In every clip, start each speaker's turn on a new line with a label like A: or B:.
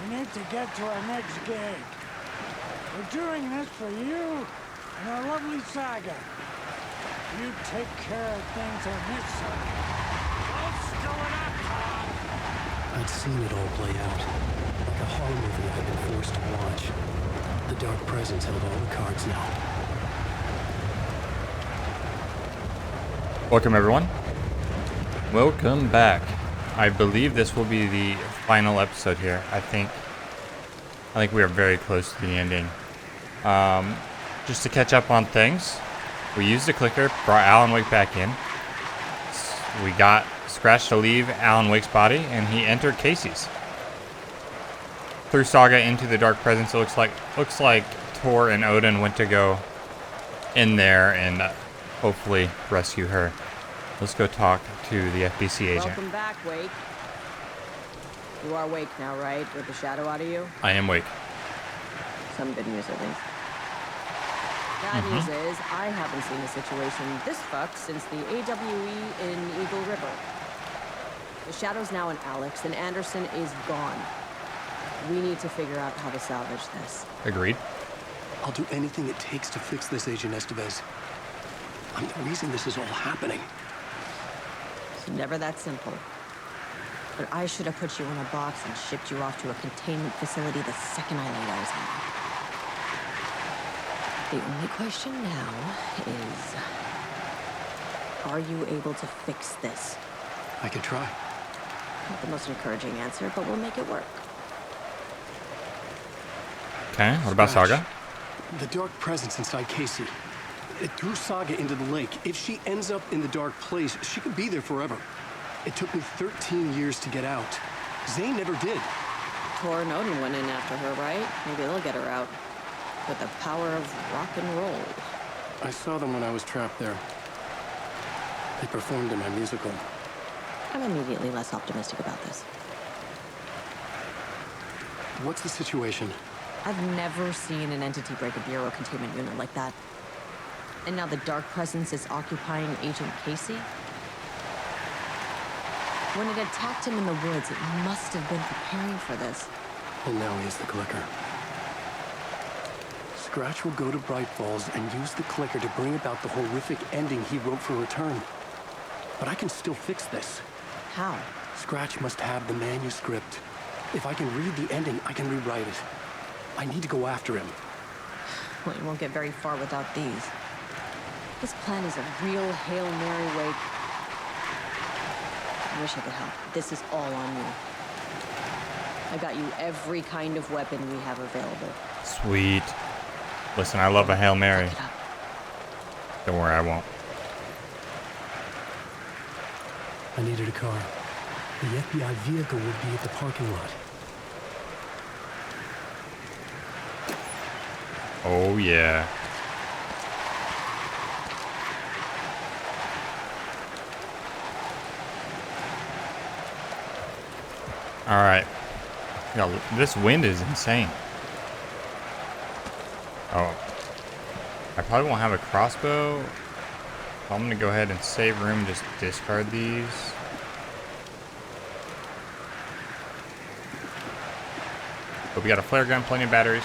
A: need to get to our next gig. We're doing this for you and our lovely saga. You take care of things on this side. What's going on, Tom?
B: I'd seen it all play out. Like a horror movie I'd been forced to watch. The dark presence held all the cards now.
C: Welcome, everyone. Welcome back. I believe this will be the final episode here. I think we are very close to the ending. Just to catch up on things, we used the clicker, brought Alan Wake back in. We got Scratch to leave Alan Wake's body, and he entered Casey's. Through Saga into the dark presence, it looks like Tor and Odin went to go in there and hopefully rescue her. Let's go talk to the FBC agent.
D: Welcome back, Wake. You are Wake now, right? With the shadow out of you?
C: I am Wake.
D: Some good news, at least. Bad news is, I haven't seen a situation this fucked since the AWE in Eagle River. The shadow's now in Alex, and Anderson is gone. We need to figure out how to salvage this.
C: Agreed.
B: I'll do anything it takes to fix this, Agent Estevez. I'm the reason this is all happening.
D: It's never that simple. But I should have put you in a box and shipped you off to a containment facility the second I laid eyes on you. The only question now is, are you able to fix this?
B: I could try.
D: Not the most encouraging answer, but we'll make it work.
C: Okay, what about Saga?
B: The dark presence inside Casey. It threw Saga into the lake. If she ends up in the dark place, she could be there forever. It took me 13 years to get out. Zane never did.
D: Tor and Odin went in after her, right? Maybe they'll get her out. With the power of rock and roll.
B: I saw them when I was trapped there. They performed in my musical.
D: I'm immediately less optimistic about this.
B: What's the situation?
D: I've never seen an entity break a bureau containment unit like that. And now the dark presence is occupying Agent Casey? When it attacked him in the woods, it must have been preparing for this.
B: And now he has the clicker. Scratch will go to Bright Falls and use the clicker to bring about the horrific ending he wrote for Return. But I can still fix this.
D: How?
B: Scratch must have the manuscript. If I can read the ending, I can rewrite it. I need to go after him.
D: Well, you won't get very far without these. This plan is a real Hail Mary, Wake. I wish I could help. This is all on you. I got you every kind of weapon we have available.
C: Sweet. Listen, I love a Hail Mary. Don't worry, I won't.
B: I needed a car. The FBI vehicle would be at the parking lot.
C: Oh, yeah. All right. Yo, this wind is insane. Oh. I probably won't have a crossbow. I'm going to go ahead and save room, just discard these. But we got a flare gun, plenty of batteries.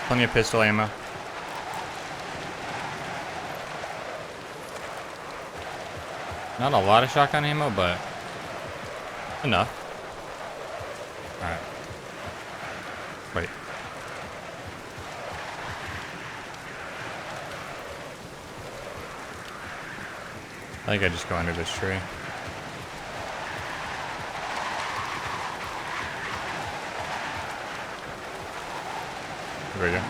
C: Plenty of pistol ammo. Not a lot of shotgun ammo, but enough. Alright. Wait. I think I just go under this tree. There we go.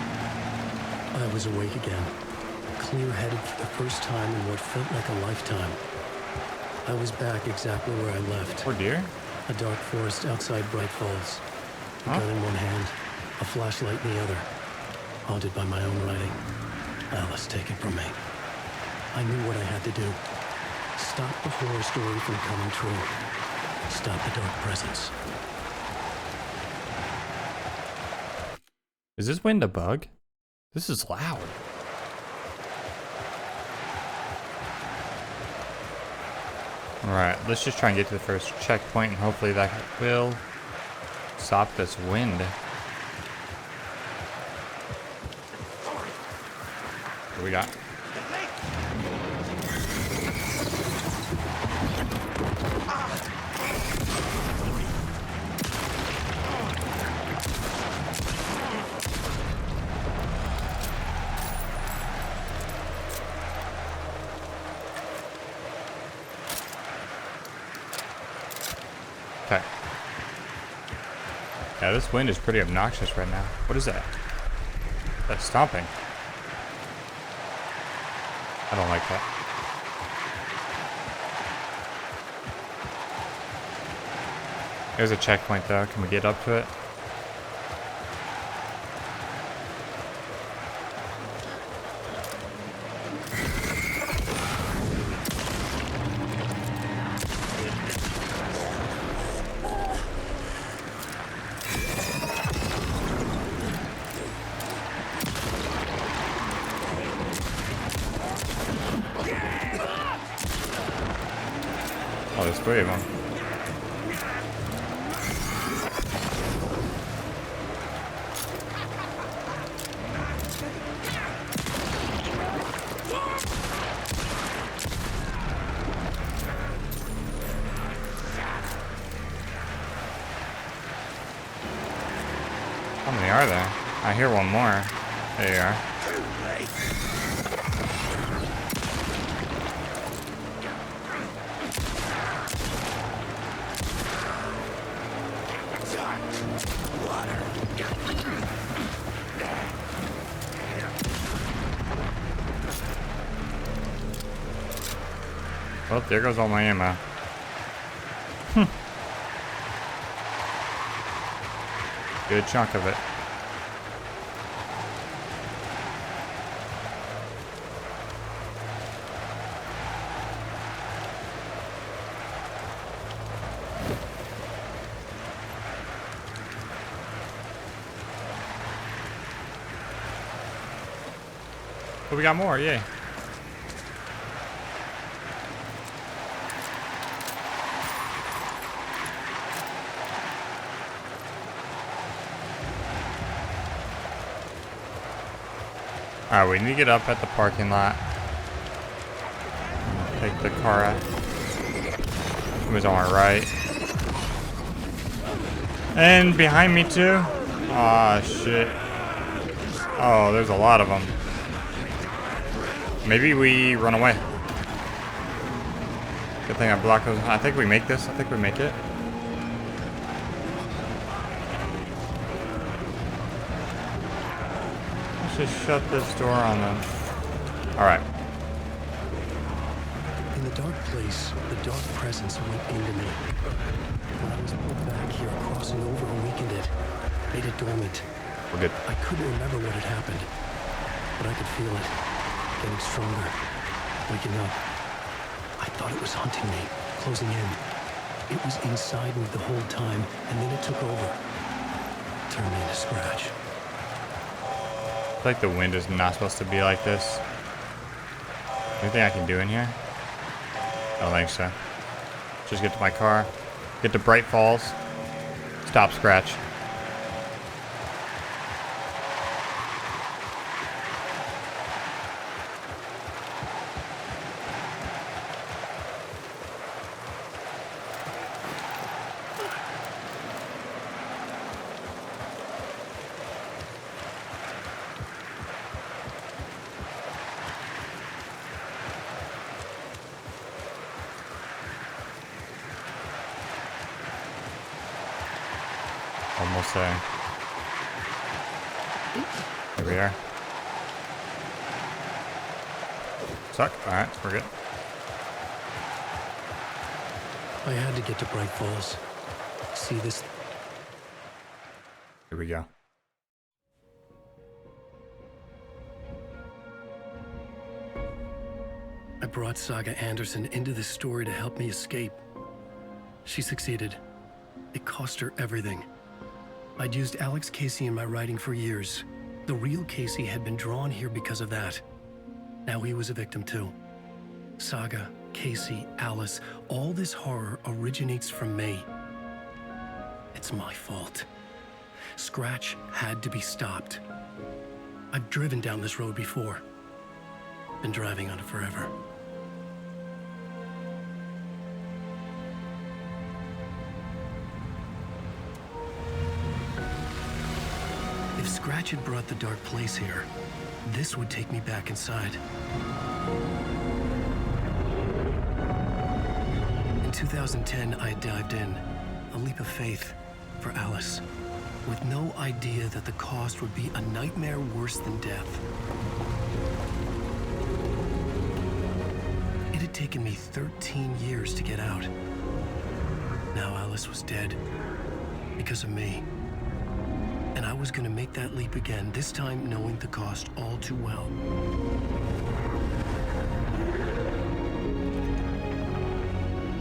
B: I was awake again, clear-headed for the first time in what felt like a lifetime. I was back exactly where I left.
C: Poor deer.
B: A dark forest outside Bright Falls. A gun in one hand, a flashlight in the other. Haunted by my own writing. Alice, take it from me. I knew what I had to do. Stop the horror story from coming true. Stop the dark presence.
C: Is this wind a bug? This is loud. Alright, let's just try and get to the first checkpoint, and hopefully that will stop this wind. What do we got? Okay. Yeah, this wind is pretty obnoxious right now. What is that? That's stomping. I don't like that. There's a checkpoint though. Can we get up to it? Oh, there's 3 of them. How many are there? I hear one more. There you are. Well, there goes all my ammo. Good chunk of it. But we got more, yay. Alright, we need to get up at the parking lot. Take the car out. It was on our right. And behind me too. Aw, shit. Oh, there's a lot of them. Maybe we run away. Good thing I blocked those. I think we make this. I think we make it. Just shut this door on them. Alright.
B: In the dark place, the dark presence went into me. When I was pulled back here, crossing over and weakened it, made it dormant.
C: We're good.
B: I couldn't remember what had happened, but I could feel it, getting stronger, waking up. I thought it was hunting me, closing in. It was inside me the whole time, and then it took over. Turned me into scratch.
C: I feel like the wind is not supposed to be like this. Anything I can do in here? I don't think so. Just get to my car. Get to Bright Falls. Stop scratch. Almost there. Here we are. Suck. Alright, we're good.
B: I had to get to Bright Falls. See this?
C: Here we go.
B: I brought Saga Anderson into this story to help me escape. She succeeded. It cost her everything. I'd used Alex Casey in my writing for years. The real Casey had been drawn here because of that. Now he was a victim too. Saga Casey, Alice, all this horror originates from me. It's my fault. Scratch had to be stopped. I've driven down this road before. Been driving on it forever. If Scratch had brought the dark place here, this would take me back inside. In 2010, I had dived in, a leap of faith for Alice, with no idea that the cost would be a nightmare worse than death. It had taken me 13 years to get out. Now Alice was dead because of me. And I was gonna make that leap again, this time knowing the cost all too well.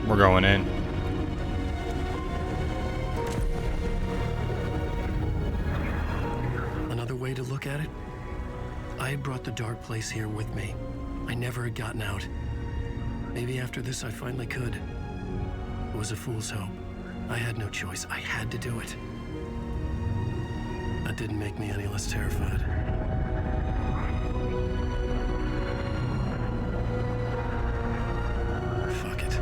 C: We're going in.
B: Another way to look at it, I had brought the dark place here with me. I never had gotten out. Maybe after this I finally could. It was a fool's hope. I had no choice. I had to do it. That didn't make me any less terrified. Fuck it.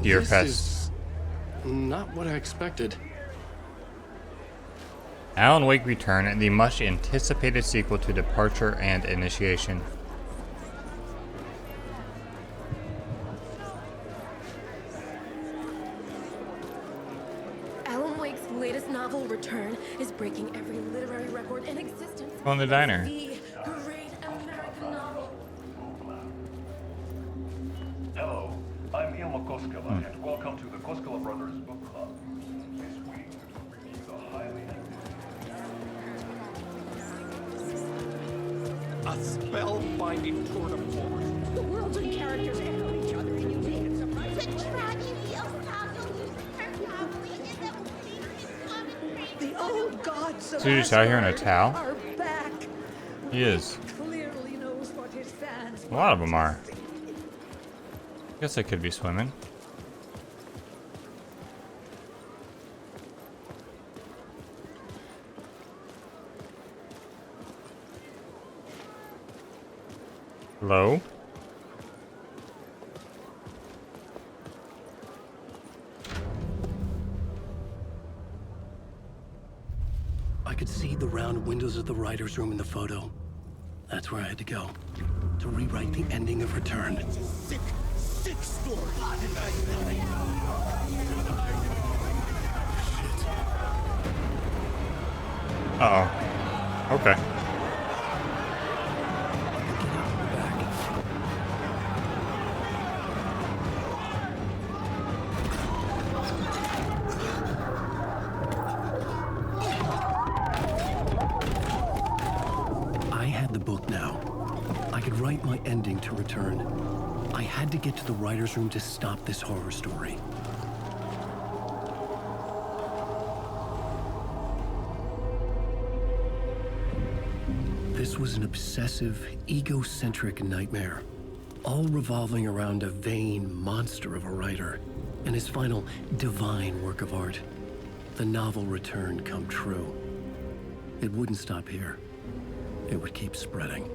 C: Dear
B: This
C: Pest.
B: is not what I expected.
C: Alan Wake Return, the much anticipated sequel to Departure and Initiation.
E: Alan Wake's latest novel, Return, is breaking every literary record in existence.
C: On the diner.
E: The great American novel.
F: Hello, I'm Ilma Koskela, and welcome to the Koskela Brothers Book Club. This week, we're bringing you the highly
G: A spellbinding tour de force.
H: The worlds and characters echo each other in unique and surprising The old gods of
C: So you're just out here in a
H: Asgard
C: towel?
H: are back.
C: He is.
H: Clearly knows what his fans
C: A lot of them are. Guess I could be swimming. Hello?
B: I could see the round windows of the writer's room in the photo. That's where I had to go, to rewrite the ending of Return.
G: Sick story.
C: Uh-oh. Okay.
B: I had the book now. I could write my ending to Return. I had to get to the writer's room to stop this horror story. This was an obsessive, egocentric nightmare, all revolving around a vain monster of a writer and his final divine work of art, the novel Return come true. It wouldn't stop here. It would keep spreading.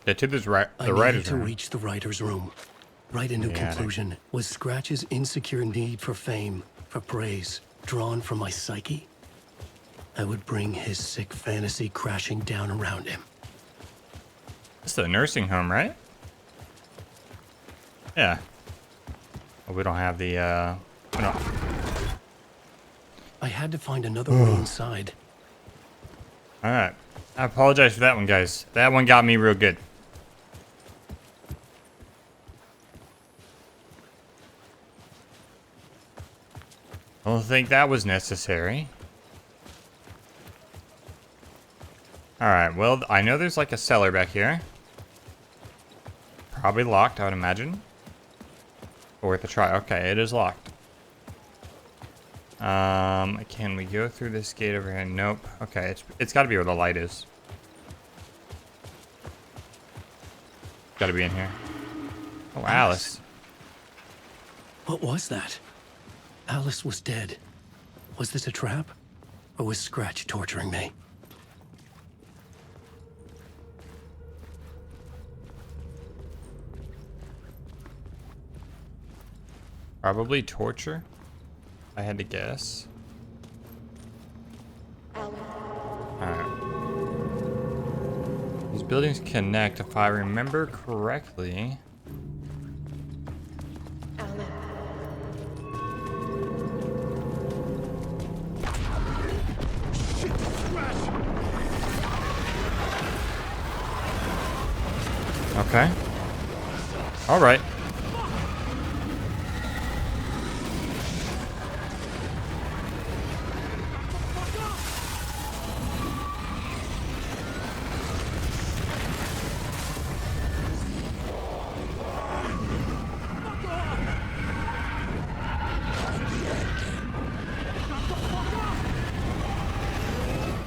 C: Yeah, to this
B: I
C: the
B: needed
C: writer's
B: to
C: room.
B: reach the writer's room. Right into
C: The attic.
B: conclusion was Scratch's insecure need for fame, for praise, drawn from my psyche. I would bring his sick fantasy crashing down around him.
C: It's the nursing home, right? Yeah. Well, we don't have the, no.
B: I had to find another way inside.
C: Alright. I apologize for that one, guys. That one got me real good. I don't think that was necessary. Alright, well, I know there's like a cellar back here. Probably locked, I would imagine. But worth a try. Okay, it is locked. Can we go through this gate over here? Nope. Okay, it's got to be where the light is. Got to be in here. Oh, Alice.
B: What was that? Alice was dead. Was this a trap? Or was Scratch torturing me?
C: Probably torture. I had to guess. Alright. These buildings connect, if I remember correctly. Okay. Alright.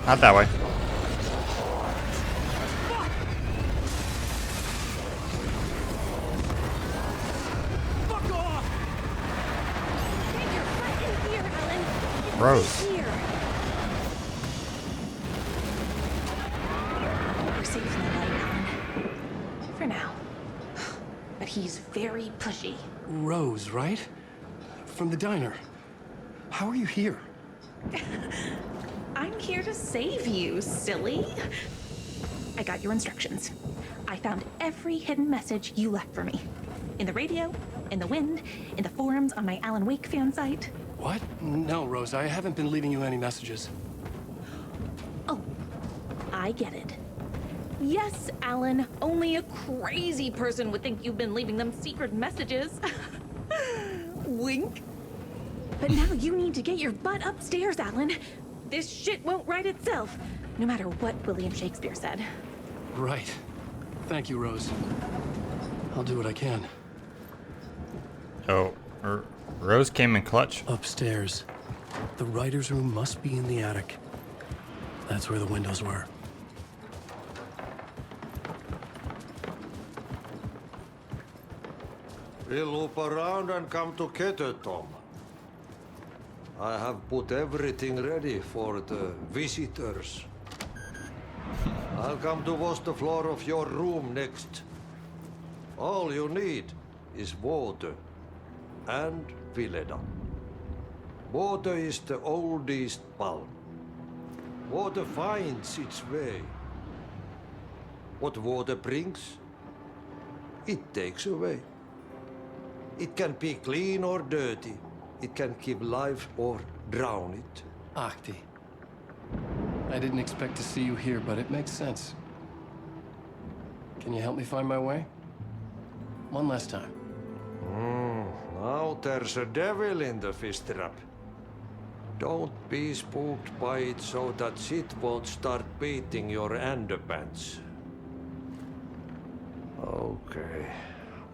C: Not that way. Rose.
I: We're safe in the light, Alan. For now. But he's very pushy.
B: Rose, right? From the diner. How are you here?
I: I'm here to save you, silly. I got your instructions. I found every hidden message you left for me. In the radio, in the wind, in the forums on my Alan Wake fan site.
B: What? No, Rose, I haven't been leaving you any messages.
I: Oh, I get it. Yes, Alan, only a crazy person would think you've been leaving them secret messages. Wink. But now you need to get your butt upstairs, Alan. This shit won't right itself, no matter what William Shakespeare said.
B: Right. Thank you, Rose. I'll do what I can.
C: Oh, Rose came in clutch.
B: Upstairs. The writer's room must be in the attic. That's where the windows were.
J: We'll loop around and come together, Tom. I have put everything ready for the visitors. I'll come to wash the floor of your room next. All you need is water and Vileda. Water is the oldest palm. Water finds its way. What water brings, it takes away. It can be clean or dirty. It can give life or drown it.
B: Ahti. I didn't expect to see you here, but it makes sense. Can you help me find my way? One last time.
J: Now there's a devil in the fish trap. Don't be spooked by it so that shit won't start beating your underpants. Okay.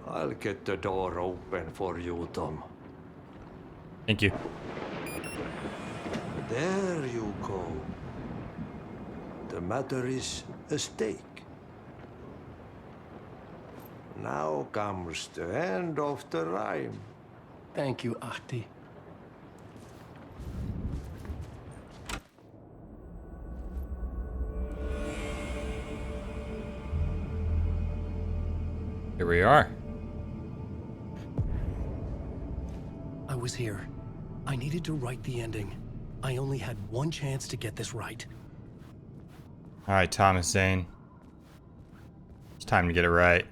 J: I'll get the door open for you, Tom.
C: Thank you.
J: There you go. The matter is a stake. Now comes the end of the rhyme.
B: Thank you, Ahti.
C: Here we are.
B: I was here. I needed to write the ending. I only had one chance to get this right.
C: All right, Thomas Zane. It's time to get it right.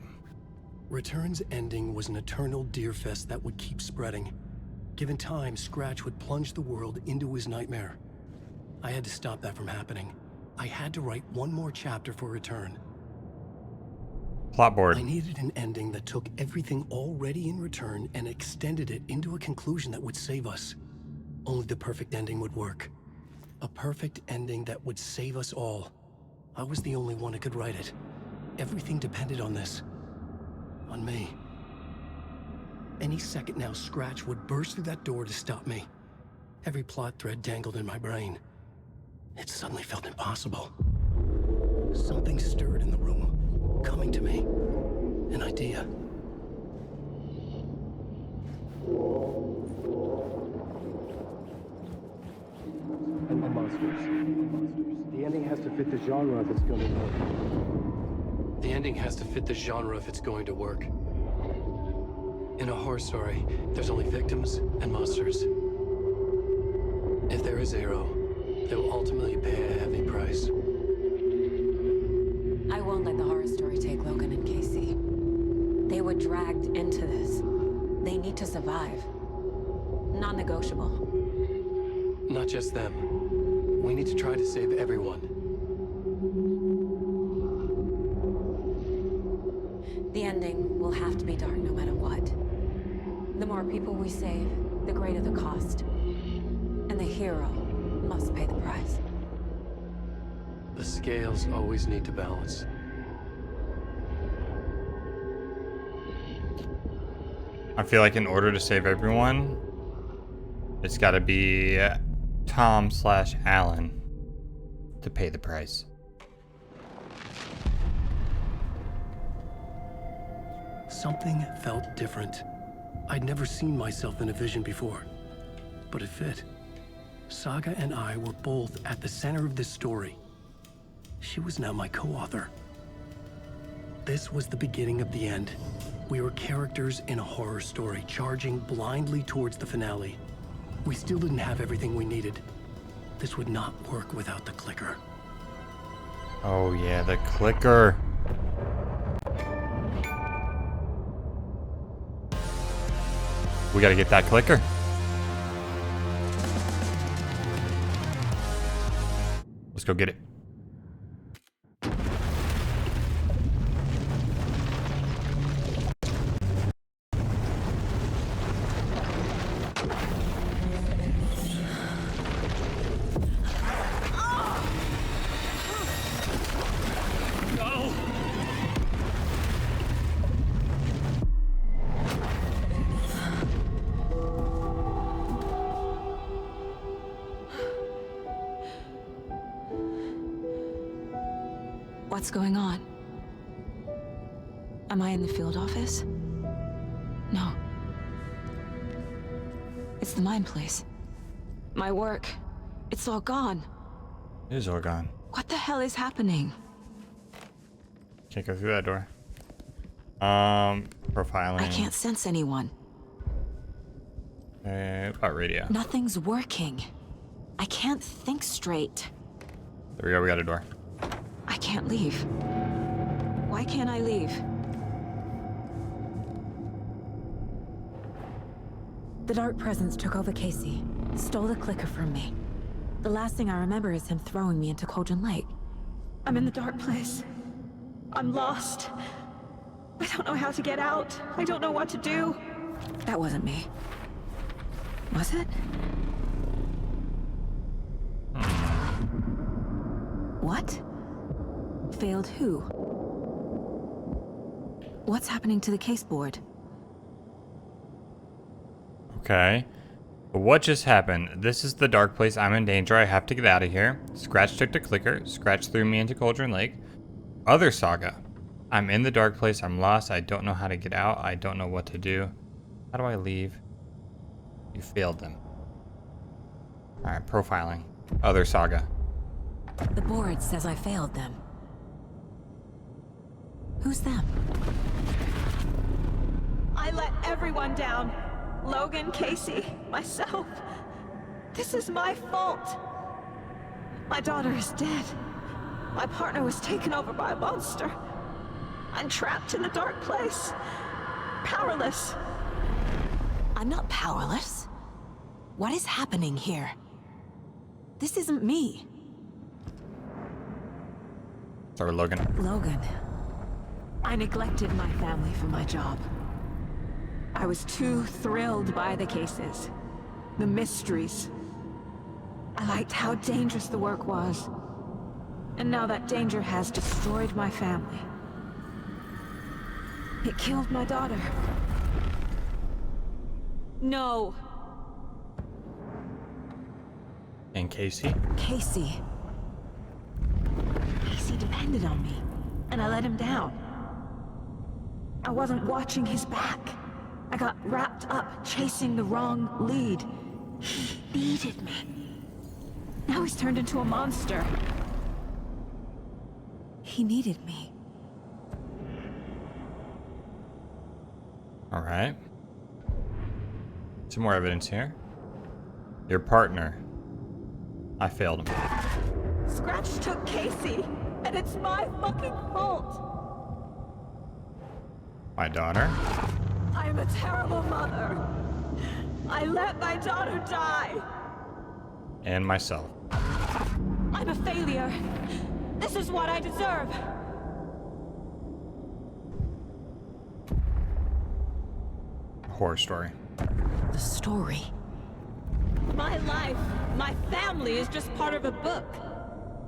B: Return's ending was an eternal deerfest that would keep spreading. Given time, Scratch would plunge the world into his nightmare. I had to stop that from happening. I had to write one more chapter for Return.
C: Plot board.
B: I needed an ending that took everything already in Return and extended it into a conclusion that would save us. Only the perfect ending would work. A perfect ending that would save us all. I was the only one who could write it. Everything depended on this. On me. Any second now, Scratch would burst through that door to stop me. Every plot thread dangled in my brain. It suddenly felt impossible. Something stirred in the room, coming to me. An idea.
K: And monsters. The ending has to fit the genre if it's going to work.
B: The ending has to fit the genre if it's going to work. In a horror story, there's only victims and monsters. If there is Arrow, they will ultimately pay a heavy price.
L: I won't let the horror story take Logan and Casey. They were dragged into this. They need to survive. Non-negotiable.
B: Not just them. We need to try to save everyone.
L: The ending will have to be dark no matter what. The more people we save, the greater the cost. And the hero must pay the price.
B: The scales always need to balance.
C: I feel like in order to save everyone, it's got to be Tom/Alan to pay the price.
B: Something felt different. I'd never seen myself in a vision before, but it fit. Saga and I were both at the center of this story. She was now my co-author. This was the beginning of the end. We were characters in a horror story, charging blindly towards the finale. We still didn't have everything we needed. This would not work without the clicker.
C: Oh yeah, the clicker. We gotta get that clicker. Let's go get it.
L: What's going on? Am I in the field office? No. It's the mine place. My work. It's all gone.
C: It is all gone.
L: What the hell is happening?
C: Can't go through that door. Profiling.
L: I can't sense anyone.
C: About radio.
L: Nothing's working. I can't think straight.
C: There we go, we got a door.
L: I can't leave. Why can't I leave? The dark presence took over Casey, stole the clicker from me. The last thing I remember is him throwing me into Cauldron Lake.
E: I'm in the dark place. I'm lost. I don't know how to get out. I don't know what to do.
L: That wasn't me. Was it? What? Failed who? What's happening to the case board?
C: Okay. But what just happened? This is the dark place. I'm in danger. I have to get out of here. Scratch took the clicker. Scratch threw me into Cauldron Lake. Other Saga. I'm in the dark place. I'm lost. I don't know how to get out. I don't know what to do. How do I leave? You failed them. Alright, profiling. Other Saga.
L: The board says I failed them. Who's them?
E: I let everyone down. Logan, Casey, myself. This is my fault. My daughter is dead. My partner was taken over by a monster. I'm trapped in a dark place. Powerless.
L: I'm not powerless. What is happening here? This isn't me.
C: Sorry, Logan.
L: Logan. I neglected my family for my job. I was too thrilled by the cases, the mysteries. I liked how dangerous the work was. And now that danger has destroyed my family. It killed my daughter. No.
C: And Casey?
L: Casey. Casey depended on me, and I let him down. I wasn't watching his back. I got wrapped up chasing the wrong lead. He needed me. Now he's turned into a monster. He needed me.
C: All right. Some more evidence here. Your partner. I failed him.
E: Scratch took Casey, and it's my fucking fault.
C: My daughter.
E: I'm a terrible mother. I let my daughter die.
C: And myself.
E: I'm a failure. This is what I deserve.
C: Horror story.
L: The story.
E: My life, my family is just part of a book.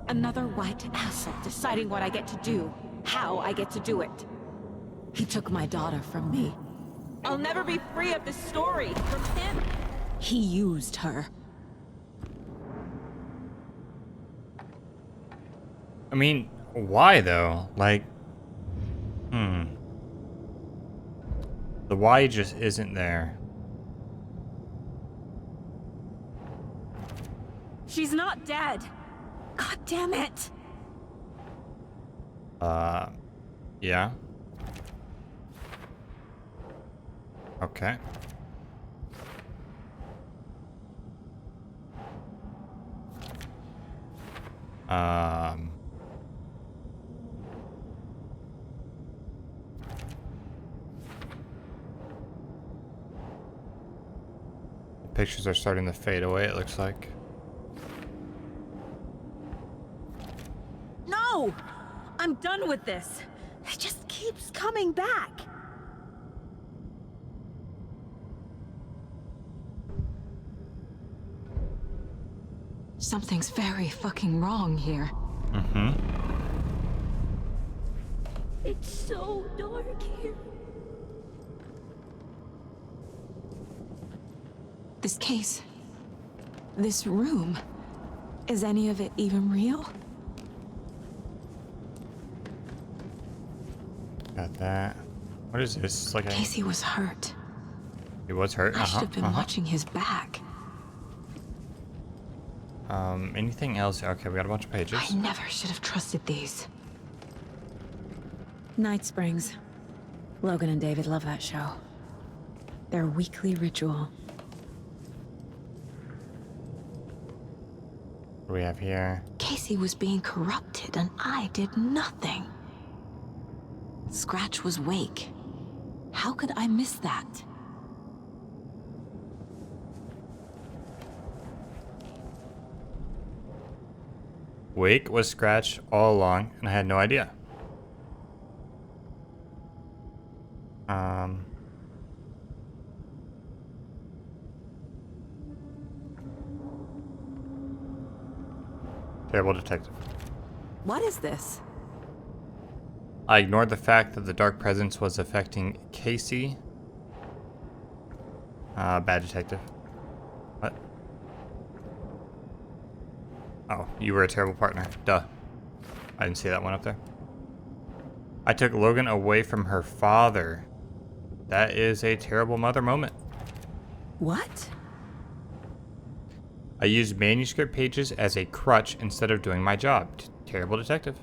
L: Another white asset deciding what I get to do, how I get to do it. He took my daughter from me.
E: I'll never be free of this story from him.
L: He used her.
C: I mean, why though? Like, the why just isn't there.
E: She's not dead.
L: God damn it.
C: Yeah. Okay. The pictures are starting to fade away, it looks like.
E: No! I'm done with this. It just keeps coming back.
L: Something's very fucking wrong here.
E: It's so dark here.
L: This case, this room, is any of it even real?
C: Got that. What is this? It's like a...
L: Casey was hurt.
C: He was hurt?
L: I should have been watching his back.
C: Anything else? Okay, we got a bunch of pages.
L: I never should have trusted these. Night Springs. Logan and David love that show. Their weekly ritual.
C: What do we have here?
L: Casey was being corrupted and I did nothing. Scratch was Wake. How could I miss that?
C: Wake was Scratch all along, and I had no idea. Terrible detective.
L: What is this?
C: I ignored the fact that the dark presence was affecting Casey. Bad detective. What? Oh, you were a terrible partner. Duh. I didn't see that one up there. I took Logan away from her father. That is a terrible mother moment.
L: What?
C: I used manuscript pages as a crutch instead of doing my job. Terrible detective.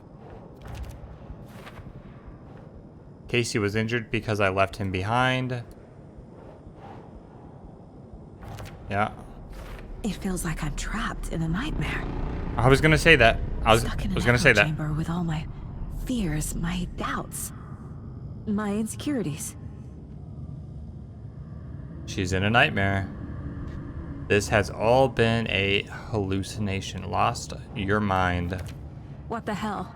C: Casey was injured because I left him behind. Yeah.
L: It feels like I'm trapped in a nightmare.
C: I was gonna say that. I was
L: Stuck in
C: gonna say that.
L: chamber with all my fears, my doubts. my insecurities.
C: She's in a nightmare. This has all been a hallucination. Lost your mind.
L: What the hell?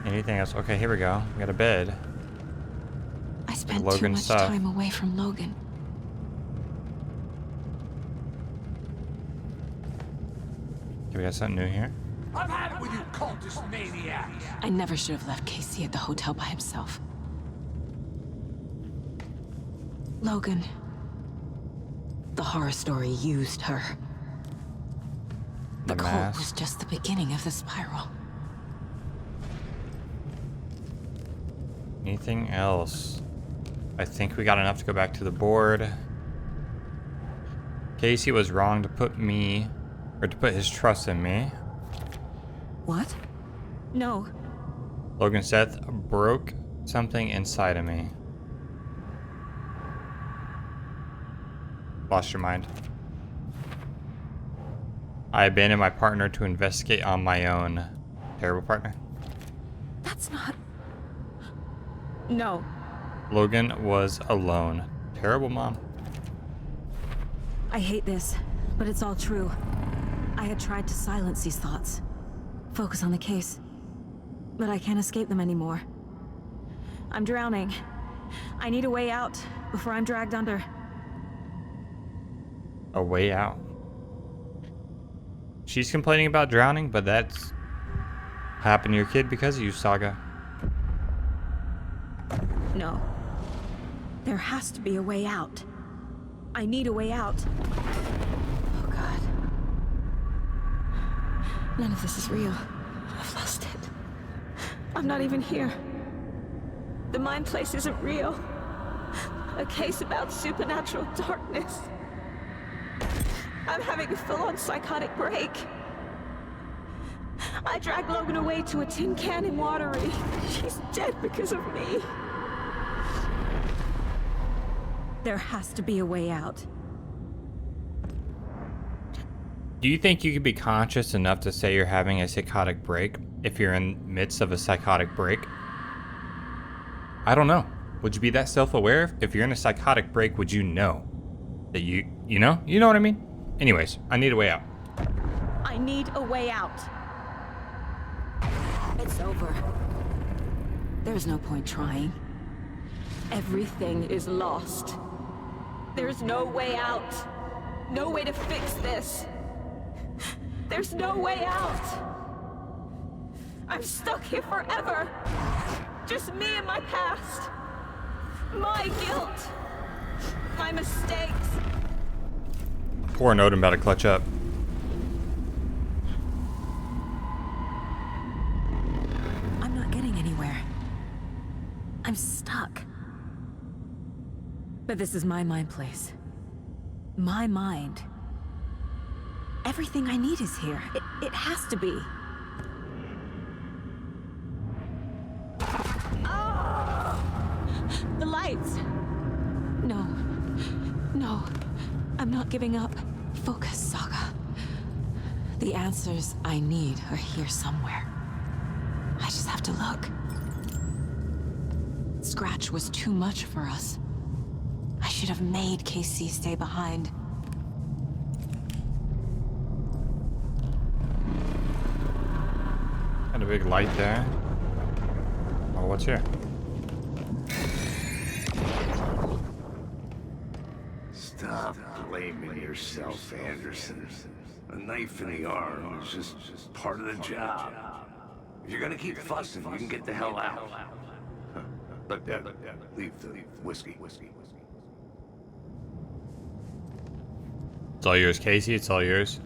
C: Anything else? Okay, here we go. We got a bed.
L: I spent too
C: Logan
L: much
C: stuff.
L: time away from Logan.
C: Okay, we got something new here.
G: I've had it with you cultist maniacs.
L: I never should have left Casey at the hotel by himself. Logan. The horror story used her. The cult
C: mask.
L: was just the beginning of the spiral.
C: Anything else? I think we got enough to go back to the board. Casey was wrong to put his trust in me.
L: What? No.
C: Logan Seth broke something inside of me. Lost your mind. I abandoned my partner to investigate on my own. Terrible partner.
L: That's not... No.
C: Logan was alone. Terrible mom.
L: I hate this, but it's all true. I had tried to silence these thoughts. Focus on the case. But I can't escape them anymore. I'm drowning. I need a way out before I'm dragged under.
C: A way out. She's complaining about drowning, but that's happened to your kid because of you, Saga.
L: No. There has to be a way out. I need a way out. Oh, God. None of this is real. I've lost it. I'm not even here. The mind place isn't real. A case about supernatural darkness. I'm having a full-on psychotic break. I dragged Logan away to a tin can in Watery. She's dead because of me. There has to be a way out.
C: Do you think you could be conscious enough to say you're having a psychotic break if you're in the midst of a psychotic break? I don't know. Would you be that self-aware? If you're in a psychotic break, would you know that you know what I mean? Anyways, I need a way out.
L: I need a way out. It's over. There's no point trying. Everything is lost. There's no way out. No way to fix this. There's no way out. I'm stuck here forever. Just me and my past. My guilt. My mistakes.
C: Poor Odin about to clutch up.
L: I'm not getting anywhere. I'm stuck. But this is my mind place. My mind. Everything I need is here. It has to be. The lights! No. No. I'm not giving up. Focus, Saga. The answers I need are here somewhere. I just have to look. Scratch was too much for us. I should have made KC stay behind.
C: Got a big light there. Oh, what's here?
M: Stop blaming yourself, Anderson. A knife in the arm is just part of the job. If you're gonna keep fussing, you can get the hell out. But leave the whiskey.
C: It's all yours, Casey. It's all yours.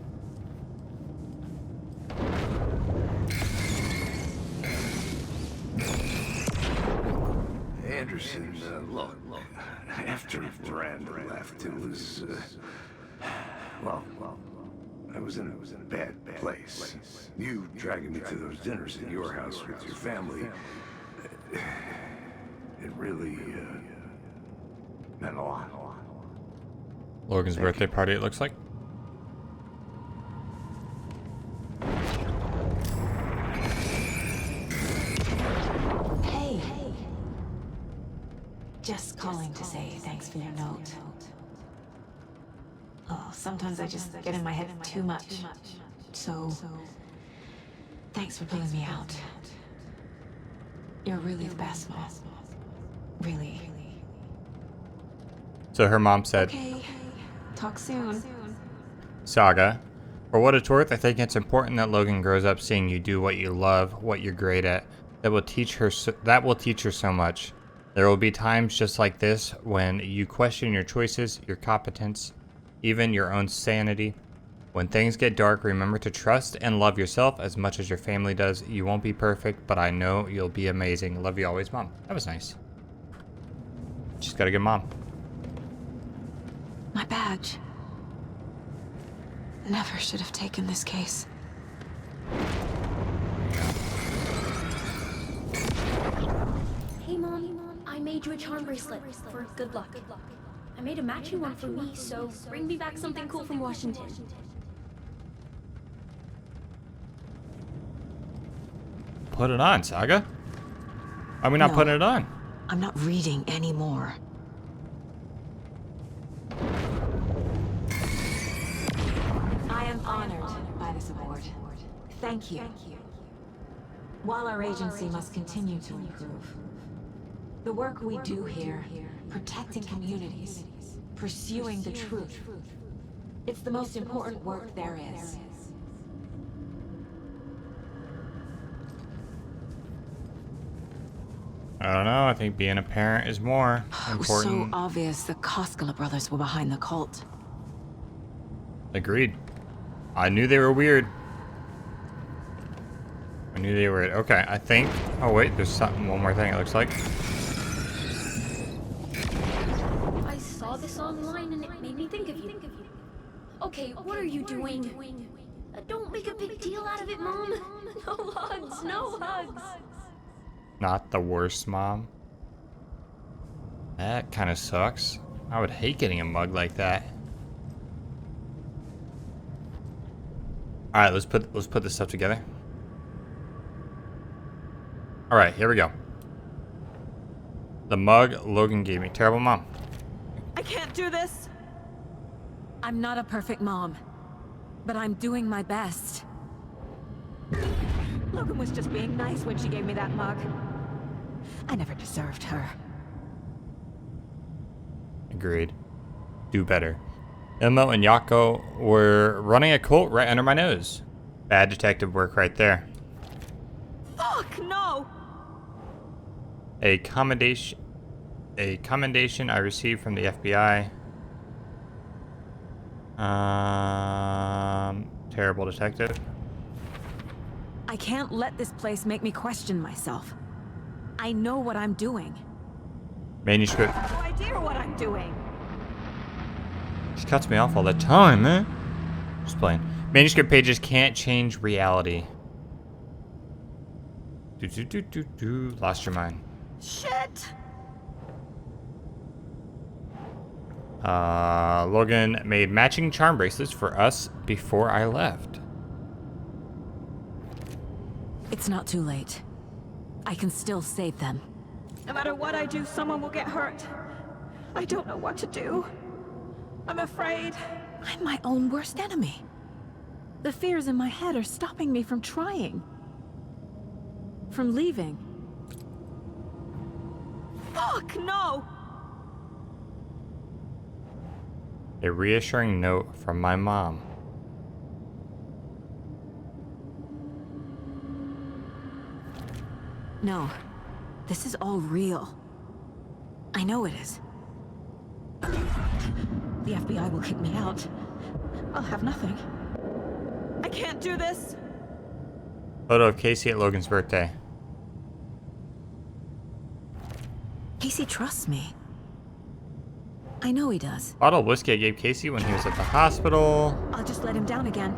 M: Anderson, look, after Miranda left, it was, well, I was in a bad place. You dragging me to those dinners at your house with your family, it really, meant a lot.
C: Logan's birthday party, it looks like.
L: Just calling to say thanks for your note. Oh, sometimes I just get in my head too much. So, thanks for pulling me out. You're really the best, Mom. Really.
C: So her mom said,
L: Okay, talk soon.
C: Saga, for what it's worth, I think it's important that Logan grows up seeing you do what you love, what you're great at. That will teach her so much. There will be times just like this when you question your choices, your competence, even your own sanity. When things get dark, remember to trust and love yourself as much as your family does. You won't be perfect, but I know you'll be amazing. Love you always, Mom. That was nice. She's got a good mom.
L: My badge. Never should have taken this case.
N: Hey, Mom. I made you a charm bracelet for good luck. I made a matching one for me, so bring me back something cool from Washington.
C: Put it on, Saga. Why are we not putting it on?
L: I'm not reading anymore. I am honored by this award. Thank you. While our agency must continue to improve, the work we do here, protecting communities, pursuing the truth, it's the most important work there is.
C: I don't know. I think being a parent is more
L: It was
C: important.
L: so obvious the Koskela brothers were behind the cult.
C: Agreed. I knew they were weird. I knew they were. Okay, I think. Oh wait, there's something. One more thing. It looks like.
N: I saw this online and it made me think of you. Okay, what are you doing? Don't make a big deal out of it, Mom. No hugs, no hugs.
C: Not the worst, Mom. That kind of sucks. I would hate getting a mug like that. All right, let's put this stuff together. All right, here we go. The mug Logan gave me. Terrible mom.
L: I can't do this. I'm not a perfect mom, but I'm doing my best. Logan was just being nice when she gave me that mug. I never deserved her.
C: Agreed. Do better. Ilmo and Yako were running a cult right under my nose. Bad detective work right there.
L: Fuck no!
C: A commendation I received from the FBI. Terrible detective.
L: I can't let this place make me question myself. I know what I'm doing.
C: Manuscript.
L: I have no idea what I'm doing.
C: She cuts me off all the time, man. Just playing. Manuscript pages can't change reality. Lost your mind.
L: Shit!
C: Logan made matching charm bracelets for us before I left.
L: It's not too late. I can still save them.
E: No matter what I do, someone will get hurt. I don't know what to do. I'm afraid.
L: I'm my own worst enemy. The fears in my head are stopping me from trying. From leaving.
E: Fuck, no!
C: A reassuring note from my mom.
L: No. This is all real. I know it is. The FBI will kick me out.
E: I'll have nothing. I can't do this.
C: Photo of Casey at Logan's birthday.
L: Casey trusts me. I know he does.
C: Bottle of whiskey I gave Casey when he was at the hospital.
L: I'll just let him down again.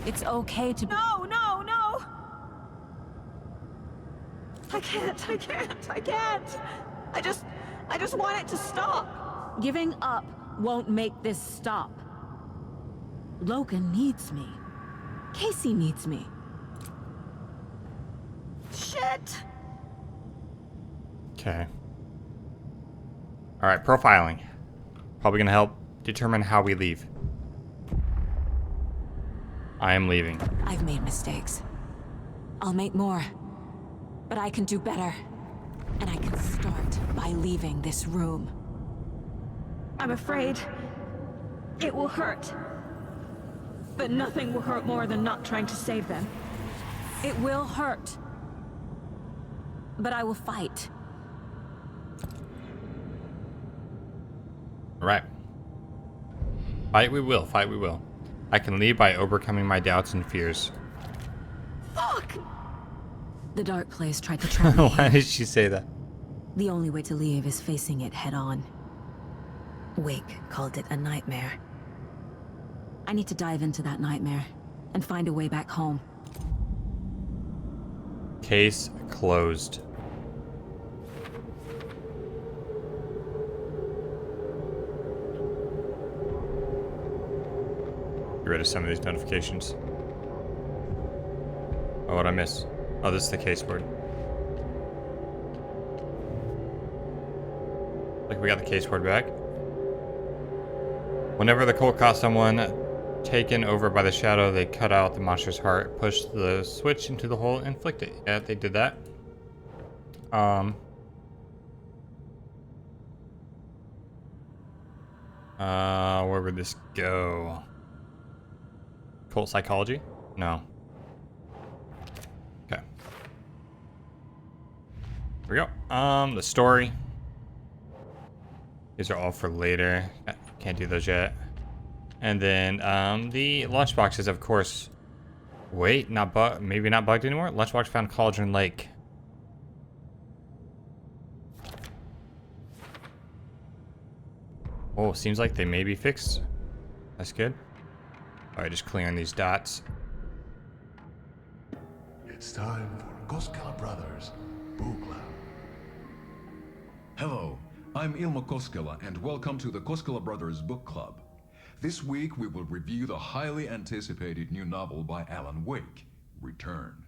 L: It's okay to be—
E: No, no, no! I can't. I just want it to stop.
L: Giving up won't make this stop. Logan needs me. Casey needs me.
E: Shit!
C: Okay. All right, profiling. Probably gonna help determine how we leave. I am leaving.
L: I've made mistakes. I'll make more. But I can do better. And I can start by leaving this room.
E: I'm afraid it will hurt. But nothing will hurt more than not trying to save them.
L: It will hurt. But I will fight.
C: All right. Fight we will, fight we will. I can leave by overcoming my doubts and fears.
L: Fuck! The dark place tried to trap me.
C: Why did she say that?
L: The only way to leave is facing it head on. Wake called it a nightmare. I need to dive into that nightmare and find a way back home.
C: Case closed. Get rid of some of these notifications. Oh, what'd I miss? Oh, this is the case word. Like we got the case word back. Whenever the cult caught someone taken over by the shadow, they cut out the monster's heart, push the switch into the hole, and inflict it. Yeah, they did that. Where would this go? Cult psychology? No. Okay. Here we go. The story. These are all for later. Can't do those yet. And then the lunchboxes, of course. Wait, maybe not bugged anymore. Lunchbox found Cauldron Lake. Oh, seems like they may be fixed. That's good. All right, just clearing these dots.
F: It's time for Koskela Brothers Book Club. Hello, I'm Ilmo Koskela, and welcome to the Koskela Brothers Book Club. This week we will review the highly anticipated new novel by Alan Wake, Return.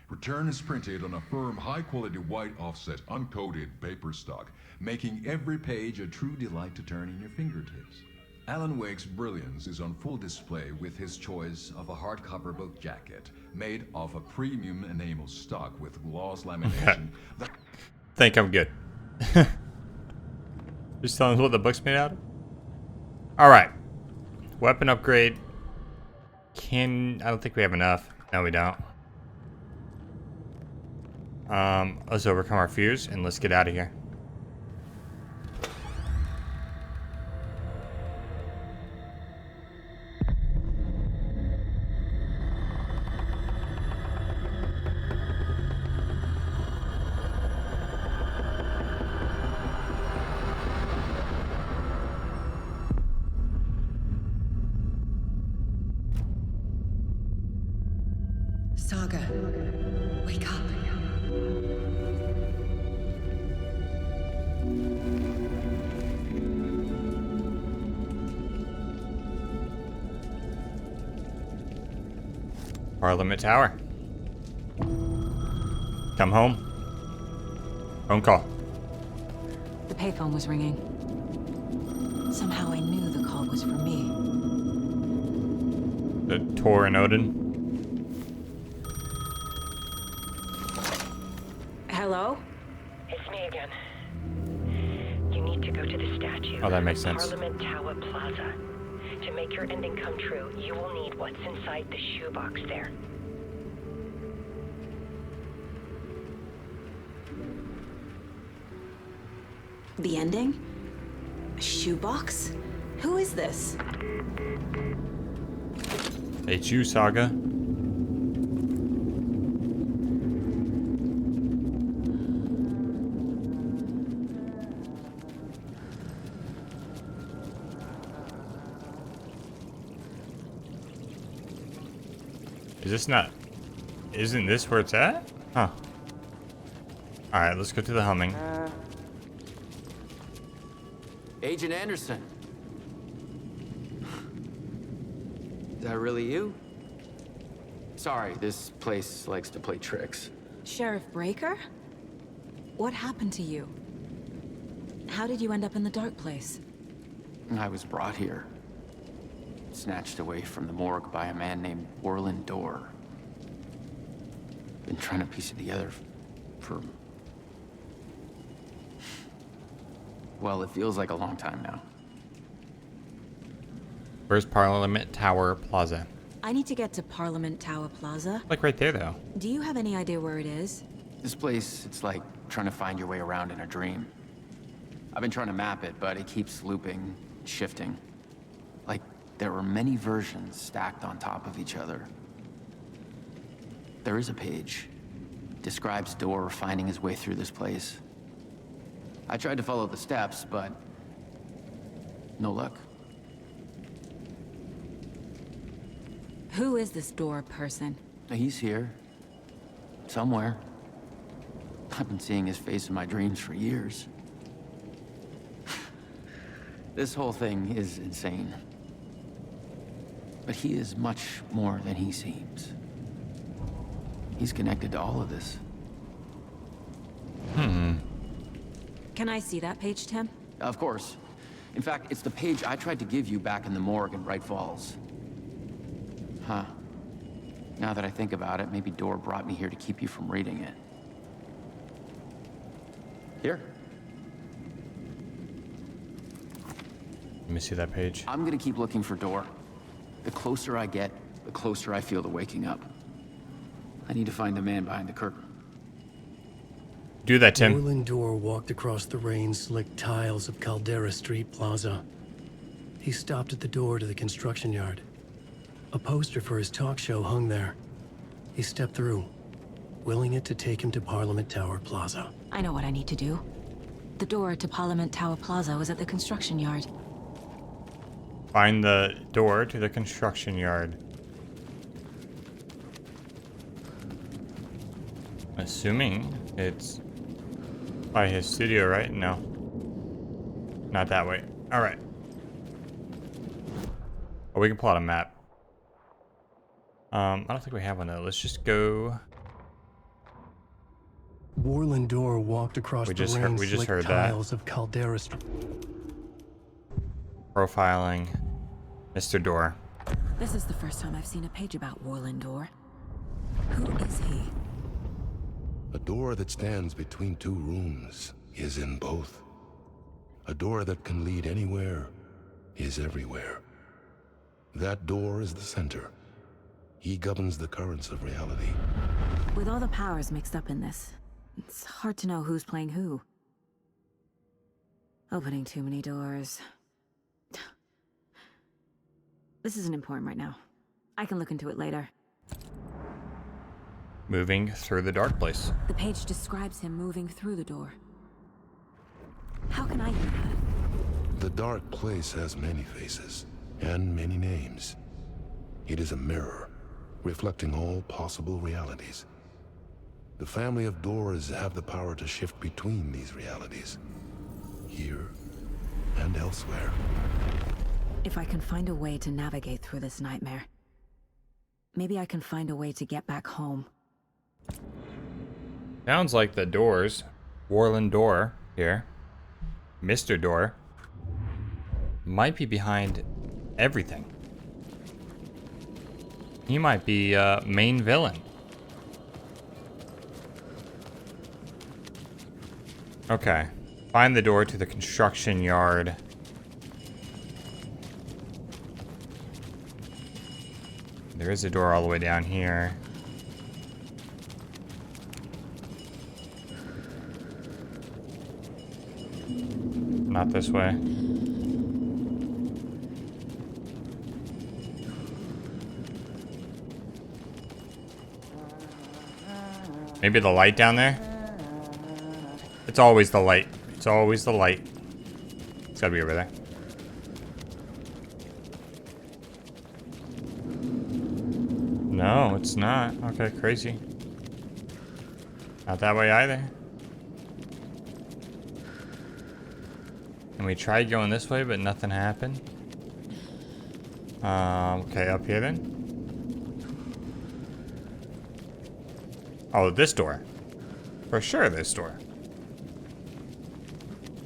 F: Return is printed on a firm, high-quality white offset, uncoated paper stock, making every page a true delight to turn in your fingertips. Alan Wake's brilliance is on full display with his choice of a hardcover book jacket made of a premium enamel stock with gloss lamination.
C: Think I'm good. Just telling us what the book's made out of? Alright. Weapon upgrade. I don't think we have enough. No, we don't. Let's overcome our fears and let's get out of here.
O: Saga, wake up.
C: Parliament Tower. Come home. Phone call.
L: The payphone was ringing. Somehow I knew the call was for me.
C: The Tor and Odin.
L: Hello?
P: It's me again. You need to go to the statue.
C: Oh, that makes sense.
P: Parliament Tower Plaza. To make your ending come true, you will need what's inside the shoebox there.
L: The ending? A shoebox? Who is this?
C: It's you, Saga. Isn't this where it's at? Huh. Alright, let's go to the humming.
Q: Agent Anderson. Is that really you? Sorry, this place likes to play tricks.
L: Sheriff Breaker? What happened to you? How did you end up in the dark place?
Q: I was brought here. Snatched away from the morgue by a man named Orland Dorr. Been trying to piece it together for... well, it feels like a long time now.
C: Where's Parliament Tower Plaza?
L: I need to get to Parliament Tower Plaza.
C: Like right there, though.
L: Do you have any idea where it is?
Q: This place, it's like trying to find your way around in a dream. I've been trying to map it, but it keeps looping, shifting. Like there were many versions stacked on top of each other. There is a page. Describes Dorr finding his way through this place. I tried to follow the steps, but no luck.
L: Who is this Dorr person?
Q: He's here. Somewhere. I've been seeing his face in my dreams for years. This whole thing is insane. But he is much more than he seems. He's connected to all of this.
L: Can I see that page, Tim?
Q: Of course. In fact, it's the page I tried to give you back in the morgue in Bright Falls. Huh. Now that I think about it, maybe Dorr brought me here to keep you from reading it. Here.
C: Let me see that page.
Q: I'm gonna keep looking for Dorr. The closer I get, the closer I feel to waking up. I need to find the man behind the curtain.
C: Do that, Tim.
B: Orland Dorr walked across the rain-slicked tiles of Caldera Street Plaza. He stopped at the door to the construction yard. A poster for his talk show hung there. He stepped through, willing it to take him to Parliament Tower Plaza.
L: I know what I need to do. The door to Parliament Tower Plaza was at the construction yard.
C: Find the door to the construction yard. Assuming it's by his studio, right? No. Not that way. Alright. Oh, we can plot a map. I don't think we have one though. Let's just go.
B: Orland Dorr walked across the rain-slicked tiles of Caldera Street.
C: Profiling Mr. Dorr.
L: This is the first time I've seen a page about Orland Dorr. Who is he?
R: A door that stands between two rooms is in both. A door that can lead anywhere is everywhere. That door is the center. He governs the currents of reality.
L: With all the powers mixed up in this, it's hard to know who's playing who. Opening too many doors. This isn't important right now. I can look into it later.
C: Moving through the dark place.
L: The page describes him moving through the door. How can I do that?
R: The dark place has many faces and many names. It is a mirror, reflecting all possible realities. The family of Dorrs have the power to shift between these realities, here and elsewhere.
L: If I can find a way to navigate through this nightmare, maybe I can find a way to get back home.
C: Sounds like the doors. Orland Dorr here. Mr. Dorr might be behind everything. He might be main villain. Okay. Find the door to the construction yard. There is a door all the way down here. Not this way. Maybe the light down there? It's always the light. It's always the light. It's gotta be over there. No, it's not. Okay, crazy. Not that way either. And we tried going this way, but nothing happened. Okay, up here then. Oh, this door. For sure, this door.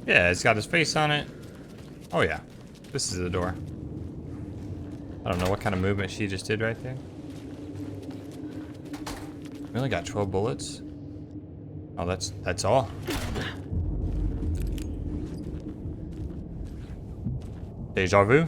C: Yeah, it's got his face on it. Oh yeah, this is the door. I don't know what kind of movement she just did right there. We only got 12 bullets. Oh, that's all. Deja vu.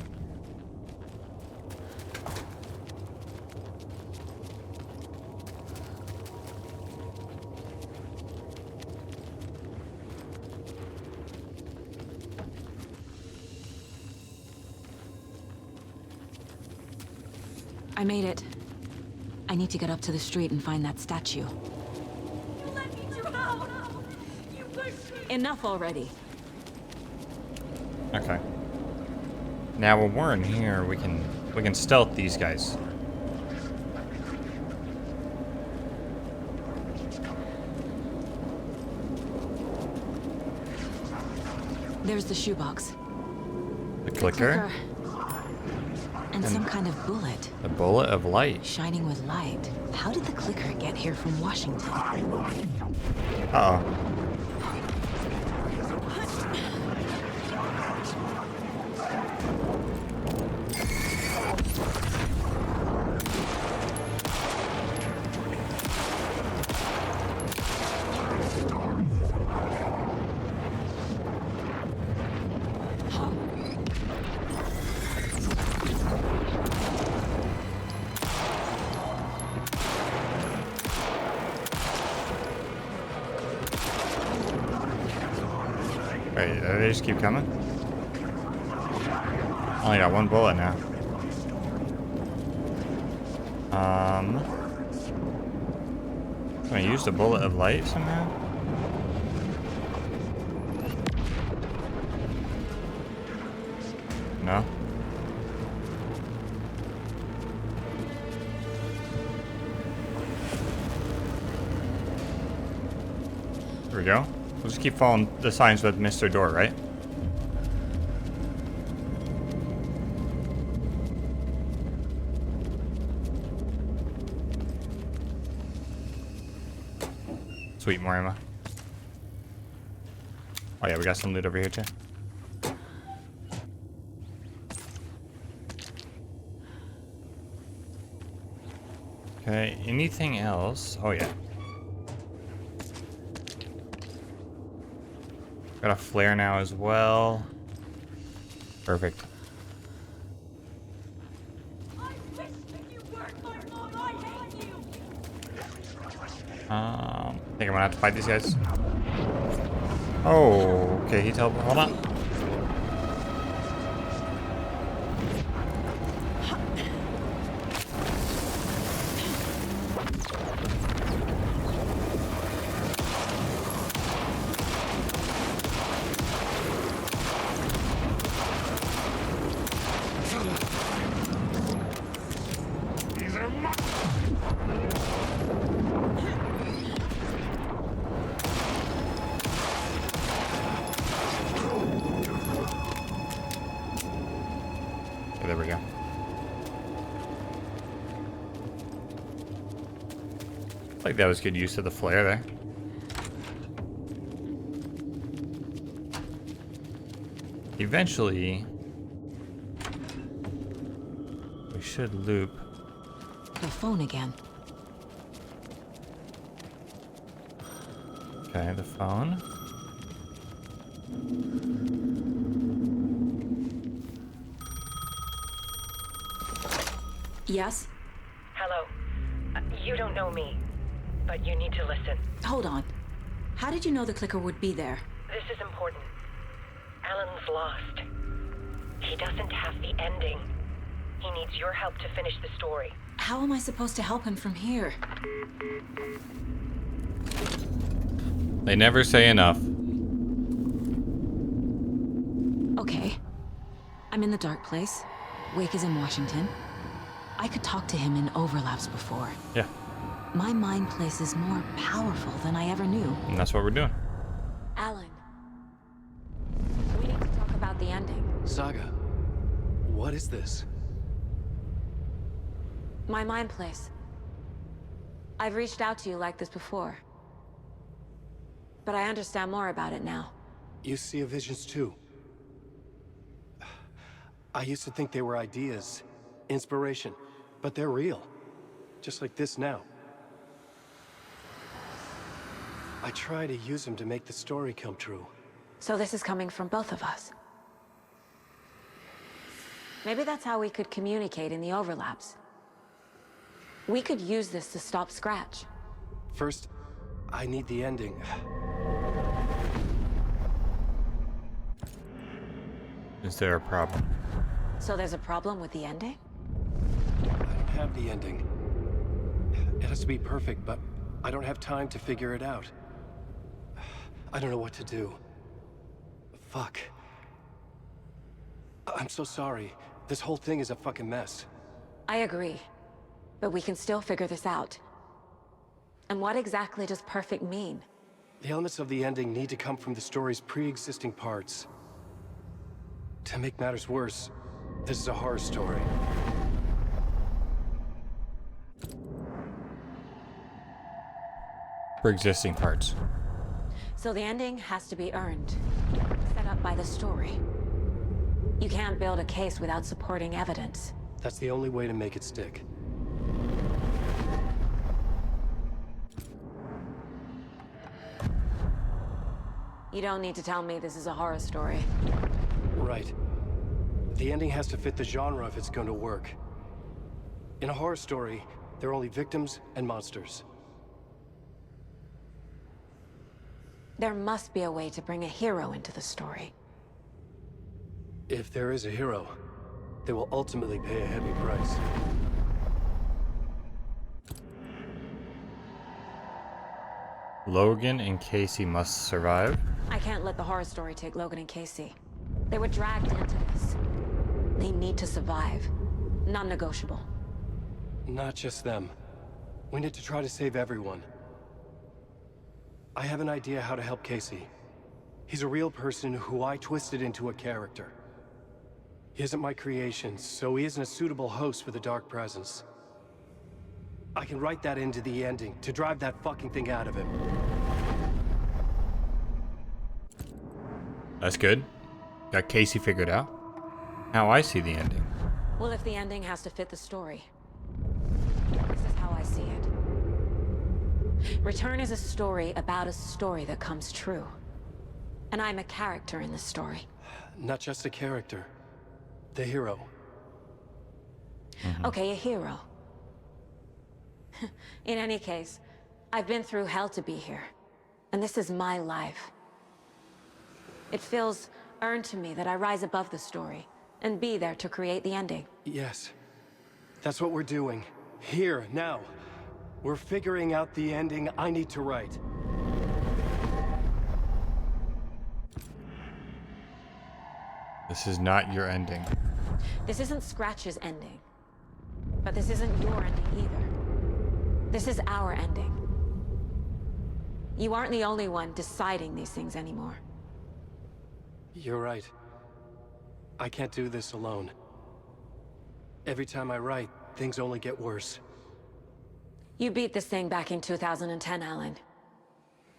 L: I made it. I need to get up to the street and find that statue.
E: Let me drown! You pushed me!
L: Enough already.
C: Okay. Now when we're in here, we can stealth these guys.
L: There's the shoebox.
C: The clicker?
L: And some kind of bullet.
C: The bullet of light.
L: Shining with light. How did the clicker get here from Washington?
C: Uh-oh. Wait, they just keep coming? Only got one bullet now. Can I use the bullet of light somehow? No? There we go. We'll just keep following the signs with Mr. Door, right? Sweet, more ammo. Oh yeah, we got some loot over here too. Okay, anything else? Oh yeah. Got a flare now as well. Perfect. I think I'm gonna have to fight these guys. Oh, okay, he teleported. Hold on. There we go. I think that was good use of the flare there. Eventually, we should loop.
L: The phone again.
C: Okay, the phone.
L: Yes?
P: Hello. You don't know me, but you need to listen.
L: Hold on. How did you know the clicker would be there?
P: This is important. Alan's lost. He doesn't have the ending. He needs your help to finish the story.
L: How am I supposed to help him from here?
C: They never say enough.
L: Okay. I'm in the dark place. Wake is in Washington. I could talk to him in overlaps before.
C: Yeah.
L: My mind place is more powerful than I ever knew.
C: And that's what we're doing.
L: Alan. We need to talk about the ending.
B: Saga, what is this?
L: My mind place. I've reached out to you like this before. But I understand more about it now.
K: You see visions too. I used to think they were ideas, inspiration, but they're real. Just like this now. I try to use them to make the story come true.
L: So this is coming from both of us. Maybe that's how we could communicate in the overlaps. We could use this to stop Scratch.
K: First, I need the ending.
C: Is there a problem?
L: So there's a problem with the ending?
K: I don't have the ending. It has to be perfect, but I don't have time to figure it out. I don't know what to do. Fuck. I'm so sorry. This whole thing is a fucking mess.
L: I agree. But we can still figure this out. And what exactly does perfect mean?
K: The elements of the ending need to come from the story's pre-existing parts. To make matters worse, this is a horror story.
C: For existing parts.
L: So the ending has to be earned, set up by the story. You can't build a case without supporting evidence.
K: That's the only way to make it stick.
L: You don't need to tell me this is a horror story.
K: Right. The ending has to fit the genre if it's going to work. In a horror story, there are only victims and monsters.
L: There must be a way to bring a hero into the story.
K: If there is a hero, they will ultimately pay a heavy price.
C: Logan and Casey must survive.
L: I can't let the horror story take Logan and Casey. They were dragged into this. They need to survive. Non-negotiable.
K: Not just them. We need to try to save everyone. I have an idea how to help Casey. He's a real person who I twisted into a character. He isn't my creation, so he isn't a suitable host for the Dark Presence. I can write that into the ending to drive that fucking thing out of him.
C: That's good. Got Casey figured out. Now I see the ending.
L: Well, if the ending has to fit the story, this is how I see it. Return is a story about a story that comes true. And I'm a character in this story.
K: Not just a character. The hero.
L: Okay, a hero. In any case, I've been through hell to be here. And this is my life. It feels earned to me that I rise above the story and be there to create the ending.
K: Yes. That's what we're doing. Here, now. We're figuring out the ending I need to write.
C: This is not your ending.
L: This isn't Scratch's ending. But this isn't your ending either. This is our ending. You aren't the only one deciding these things anymore.
K: You're right. I can't do this alone. Every time I write, things only get worse.
L: You beat this thing back in 2010, Alan.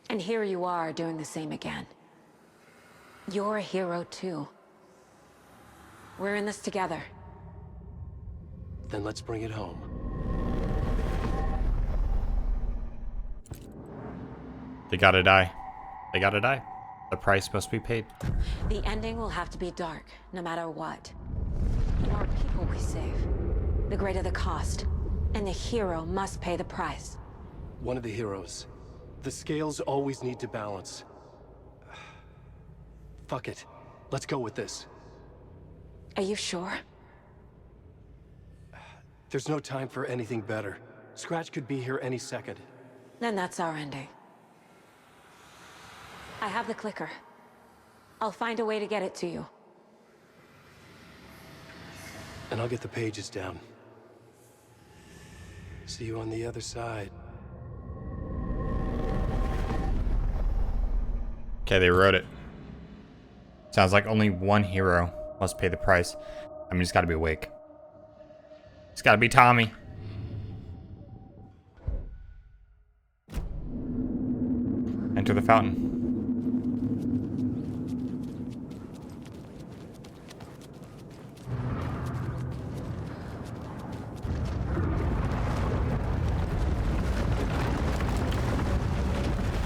L: And here you are doing the same again. You're a hero too. We're in this together.
K: Then let's bring it home.
C: They gotta die. They gotta die. The price must be paid.
L: The ending will have to be dark, no matter what. The more people we save, the greater the cost. And the hero must pay the price.
K: One of the heroes. The scales always need to balance. Fuck it. Let's go with this.
L: Are you sure?
K: There's no time for anything better. Scratch could be here any second.
L: Then that's our ending. I have the clicker. I'll find a way to get it to you.
K: And I'll get the pages down. See you on the other side.
C: Okay, they wrote it. Sounds like only one hero must pay the price. I mean, it's gotta be Wake. It's gotta be Tommy. Enter the fountain.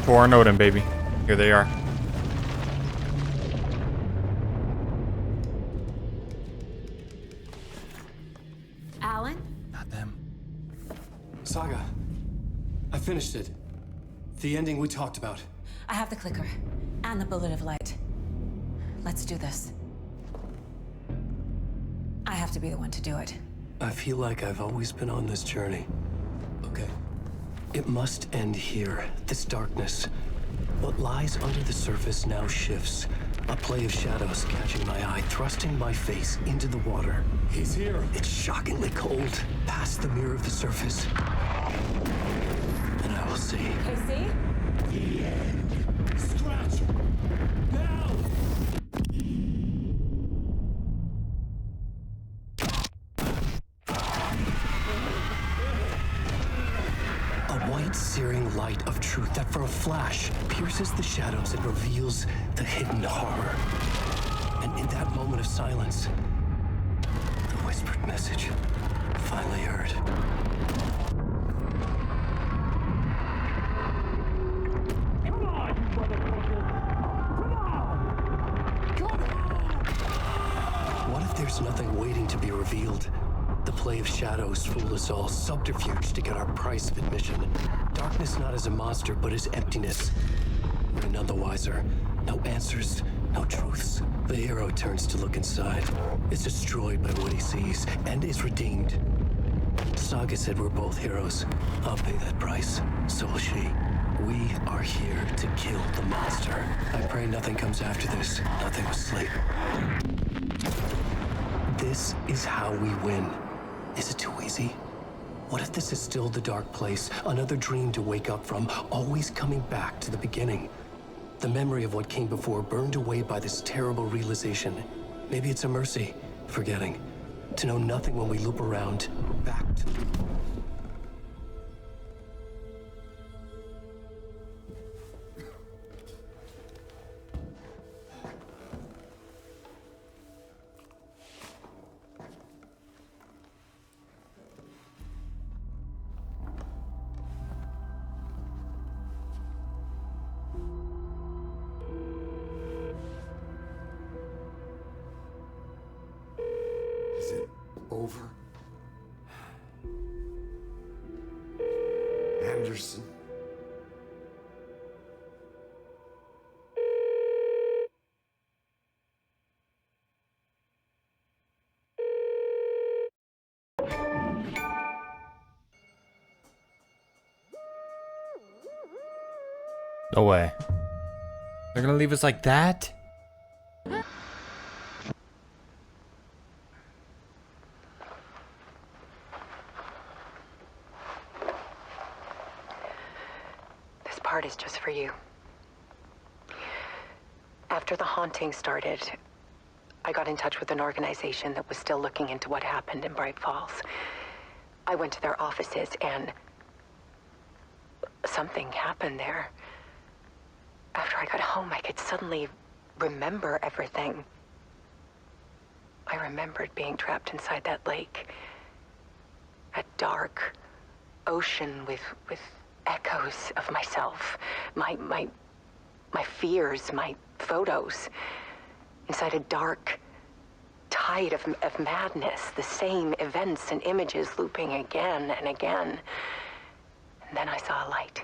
C: For Odin, baby. Here they are.
L: Alan?
K: Not them. Saga, I finished it. The ending we talked about.
L: I have the clicker and the bullet of light. Let's do this. I have to be the one to do it.
K: I feel like I've always been on this journey. Okay. It must end here. This darkness. What lies under the surface now shifts. A play of shadows catching my eye, thrusting my face into the water. He's here. It's shockingly cold, past the mirror of the surface. And I will see.
L: Casey?
K: The end. Scratch! Now! A white, searing light of truth that for a flash pierces the shadows and reveals the hidden horror. And in that moment of silence, the whispered message finally heard.
A: Come on, you motherfucker! Come on!
K: What if there's nothing waiting to be revealed? The play of shadows fooled us all, subterfuge to get our price of admission. Darkness not as a monster, but as emptiness. We're none the wiser. No answers, no truths. The hero turns to look inside, is destroyed by what he sees, and is redeemed. Saga said we're both heroes. I'll pay that price. So will she. We are here to kill the monster. I pray nothing comes after this. Nothing will sleep. This is how we win. Is it too easy? What if this is still the dark place, another dream to wake up from, always coming back to the beginning? The memory of what came before burned away by this terrible realization. Maybe it's a mercy, forgetting. To know nothing when we loop around, back to...
M: Is it over? Anderson?
C: No way. They're gonna leave us like that?
P: This part is just for you. After the haunting started, I got in touch with an organization that was still looking into what happened in Bright Falls. I went to their offices and something happened there. After I got home, I could suddenly remember everything. I remembered being trapped inside that lake. A dark ocean with echoes of myself. My fears, my photos. Inside a dark tide of madness. The same events and images looping again and again. And then I saw a light.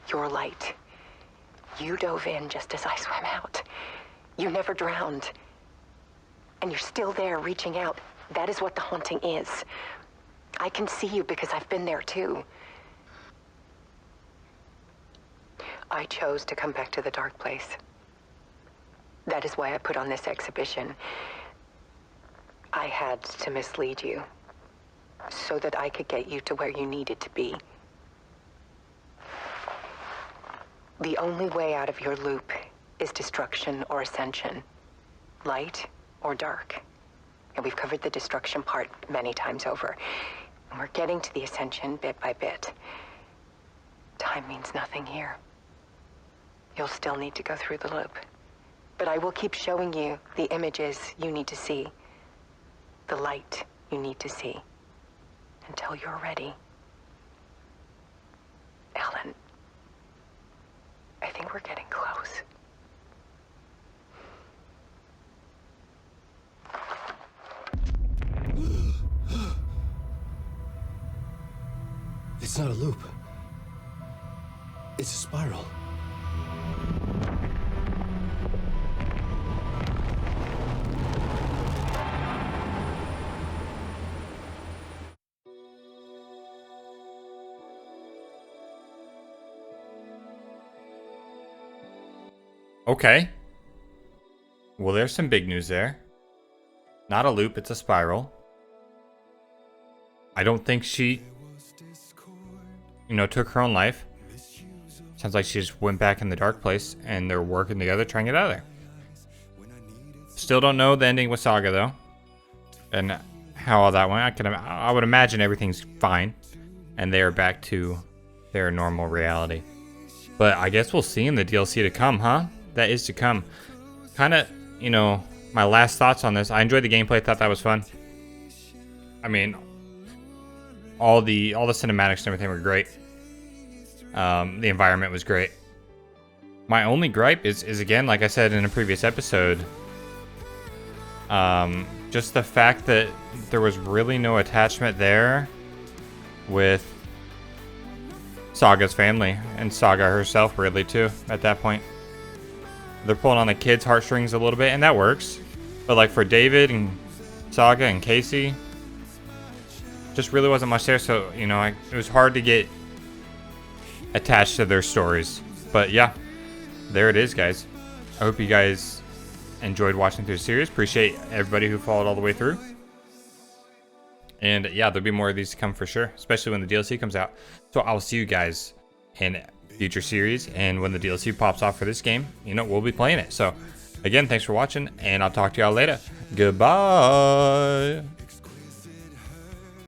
P: Your light. You dove in just as I swam out. You never drowned. And you're still there reaching out. That is what the haunting is. I can see you because I've been there too. I chose to come back to the dark place. That is why I put on this exhibition. I had to mislead you so that I could get you to where you needed to be. The only way out of your loop is destruction or ascension, light or dark. And we've covered the destruction part many times over. And we're getting to the ascension bit by bit. Time means nothing here. You'll still need to go through the loop. But I will keep showing you the images you need to see, the light you need to see, until you're ready. Alan, we're getting close.
K: It's not a loop. It's a spiral.
C: Okay. Well, there's some big news there. Not a loop, it's a spiral. I don't think she, took her own life. Sounds like she just went back in the dark place and they're working together trying to get out of there. Still don't know the ending with Saga, though. And how all that went. I would imagine everything's fine. And they are back to their normal reality. But I guess we'll see in the DLC to come, huh? That is to come. Kind of, my last thoughts on this. I enjoyed the gameplay. Thought that was fun. I mean, all the cinematics and everything were great. The environment was great. My only gripe is again, like I said in a previous episode, just the fact that there was really no attachment there with Saga's family and Saga herself, really, too, at that point. They're pulling on the kids' heartstrings a little bit, and that works. But like for David and Saga and Casey, just really wasn't much there. So, it was hard to get attached to their stories. But yeah, there it is, guys. I hope you guys enjoyed watching through the series. Appreciate everybody who followed all the way through. And yeah, there'll be more of these to come for sure, especially when the DLC comes out. So I'll see you guys in future series, and when the DLC pops off for this game, we'll be playing it. So again, thanks for watching, and I'll talk to y'all later. Goodbye.